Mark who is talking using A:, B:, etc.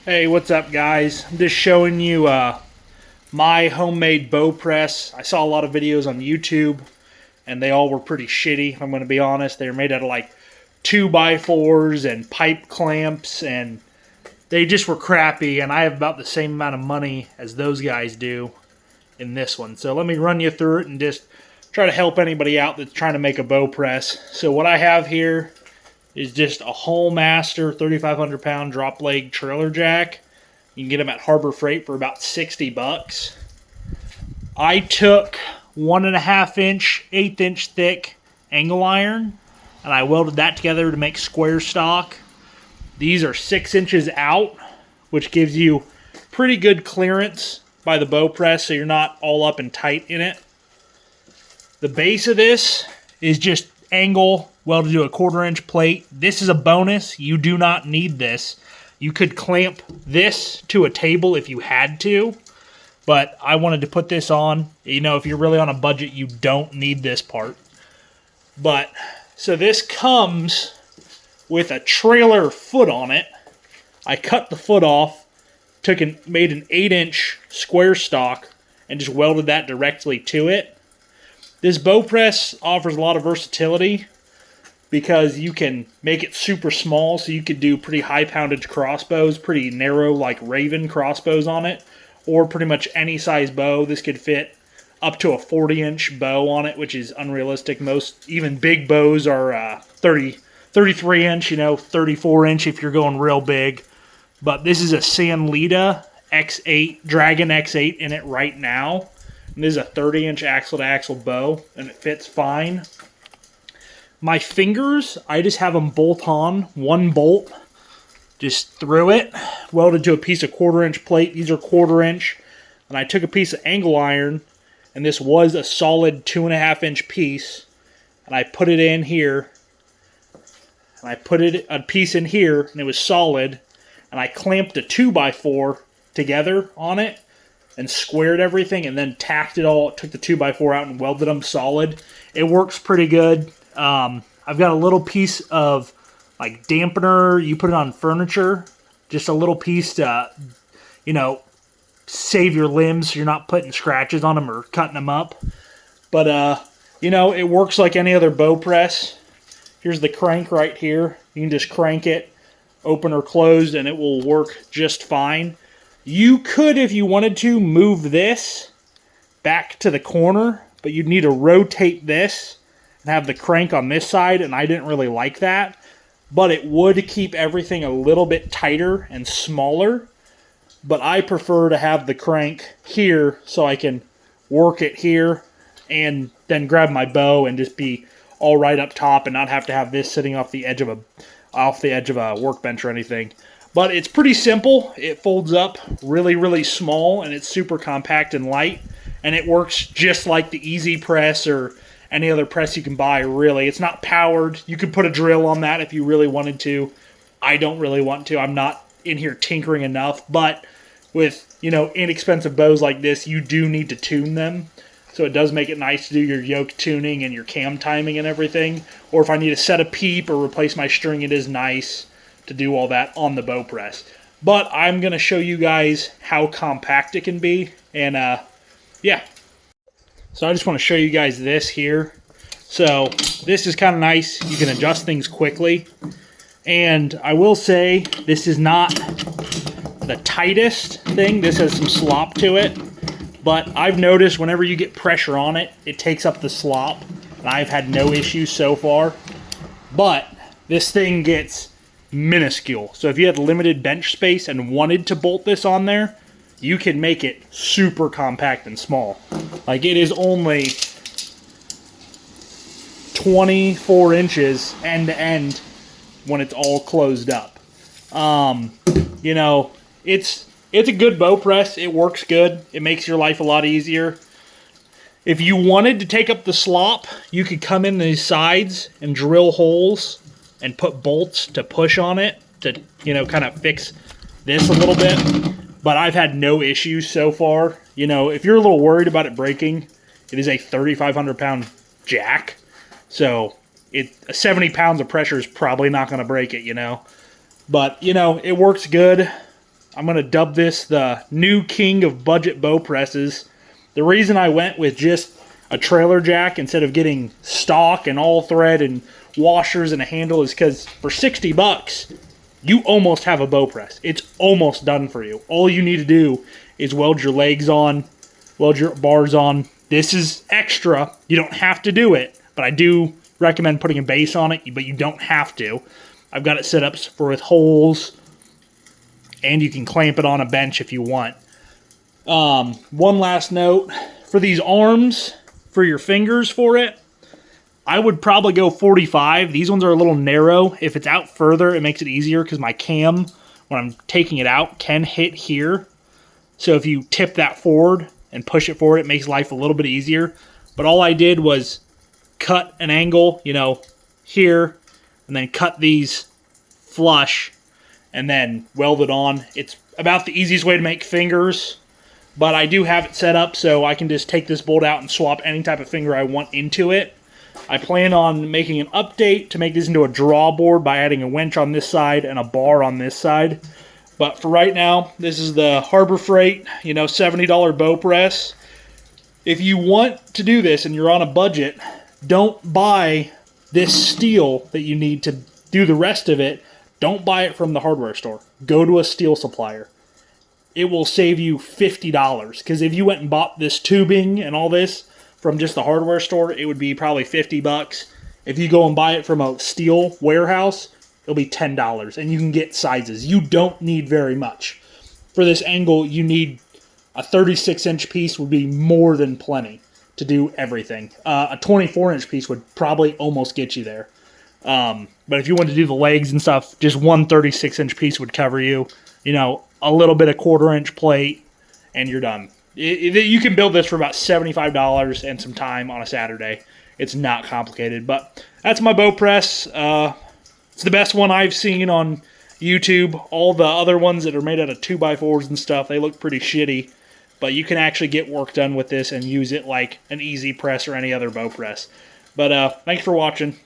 A: Hey, what's up, guys? I'm just showing you my homemade bow press. I saw a lot of videos on YouTube, and they all were pretty shitty, if I'm going to be honest. They were made out of like 2x4s and pipe clamps, and they just were crappy, and I have about the same amount of money as those guys do in this one. So let me run you through it and just try to help anybody out that's trying to make a bow press. So what I have here is just a Hallmaster 3,500 pound drop leg trailer jack. You can get them at Harbor Freight for about 60 bucks. I took 1.5 inch, 1/8 inch thick angle iron, and I welded that together to make square stock. These are 6 inches out, which gives you pretty good clearance by the bow press, so you're not all up and tight in it. The base of this is just angle welded to a 1/4 inch plate. This is a bonus. You do not need this. You could clamp this to a table if you had to, but I wanted to put this on. You know, if you're really on a budget, you don't need this part. But, so this comes with a trailer foot on it. I cut the foot off, made an 8 inch square stock, and just welded that directly to it. This bow press offers a lot of versatility because you can make it super small, so you could do pretty high poundage crossbows, pretty narrow like Raven crossbows on it, or pretty much any size bow. This could fit up to a 40 inch bow on it, which is unrealistic. Most, even big bows are 33 inch, 34 inch if you're going real big. But this is a Sanlita X8, Dragon X8 in it right now. And this is a 30 inch axle to axle bow, and it fits fine. My fingers, I just have them bolt on, one bolt, just through it, welded to a piece of 1/4 inch plate. These are 1/4 inch. And I took a piece of angle iron, and this was a solid 2.5 inch piece, and I put it in here, and I put a piece in here, and it was solid, and I clamped a 2x4 together on it, and squared everything, and then tacked it all, took the 2x4 out and welded them solid. It works pretty good. I've got a little piece of like dampener. You put it on furniture, just a little piece to, save your limbs so you're not putting scratches on them or cutting them up. But, it works like any other bow press. Here's the crank right here. You can just crank it, open or closed, and it will work just fine. You could, if you wanted to, move this back to the corner, but you'd need to rotate this and have the crank on this side, and I didn't really like that. But it would keep everything a little bit tighter and smaller. But I prefer to have the crank here so I can work it here and then grab my bow and just be all right up top and not have to have this sitting off the edge of a workbench or anything. But it's pretty simple. It folds up really, really small, and it's super compact and light. And it works just like the Easy Press or any other press you can buy, really. It's not powered. You could put a drill on that if you really wanted to. I don't really want to. I'm not in here tinkering enough. But with, inexpensive bows like this, you do need to tune them. So it does make it nice to do your yoke tuning and your cam timing and everything. Or if I need to set a peep or replace my string, it is nice to do all that on the bow press. But I'm going to show you guys how compact it can be. And yeah. So I just want to show you guys this here. So this is kind of nice. You can adjust things quickly. And I will say this is not the tightest thing. This has some slop to it. But I've noticed whenever you get pressure on it, it takes up the slop. And I've had no issues so far. But this thing gets minuscule. So if you had limited bench space and wanted to bolt this on there, you can make it super compact and small. Like, it is only 24 inches end to end when it's all closed up. It's a good bow press. It works good. It makes your life a lot easier. If you wanted to take up the slop, you could come in these sides and drill holes and put bolts to push on it to, kind of fix this a little bit. But I've had no issues so far. If you're a little worried about it breaking, it is a 3,500 pound jack. So 70 pounds of pressure is probably not going to break it, But, it works good. I'm going to dub this the new king of budget bow presses. The reason I went with just a trailer jack instead of getting stock and all thread and washers and a handle is because for 60 bucks, you almost have a bow press. It's almost done for you. All you need to do is weld your legs on, weld your bars on. This is extra. You don't have to do it, but I do recommend putting a base on it, but you don't have to. I've got it set up for with holes, and you can clamp it on a bench if you want. One last note, for these arms, for your fingers for it, I would probably go 45. These ones are a little narrow. If it's out further, it makes it easier because my cam, when I'm taking it out, can hit here. So if you tip that forward and push it forward, it makes life a little bit easier. But all I did was cut an angle, you know, here, and then cut these flush, and then weld it on. It's about the easiest way to make fingers, but I do have it set up so I can just take this bolt out and swap any type of finger I want into it. I plan on making an update to make this into a draw board by adding a winch on this side and a bar on this side. But for right now, this is the Harbor Freight, you know, $70 bow press. If you want to do this and you're on a budget, don't buy this steel that you need to do the rest of it. Don't buy it from the hardware store. Go to a steel supplier. It will save you $50. Because if you went and bought this tubing and all this from just the hardware store, it would be probably 50 bucks. If you go and buy it from a steel warehouse, it'll be $10. And you can get sizes. You don't need very much. For this angle, you need a 36-inch piece would be more than plenty to do everything. A 24-inch piece would probably almost get you there. But if you want to do the legs and stuff, just one 36-inch piece would cover you. You know, a little bit of 1/4-inch plate, and you're done. You can build this for about $75 and some time on a Saturday. It's not complicated, but that's my bow press. It's the best one I've seen on YouTube. All the other ones that are made out of 2x4s and stuff, they look pretty shitty. But you can actually get work done with this and use it like an easy press or any other bow press. But thanks for watching.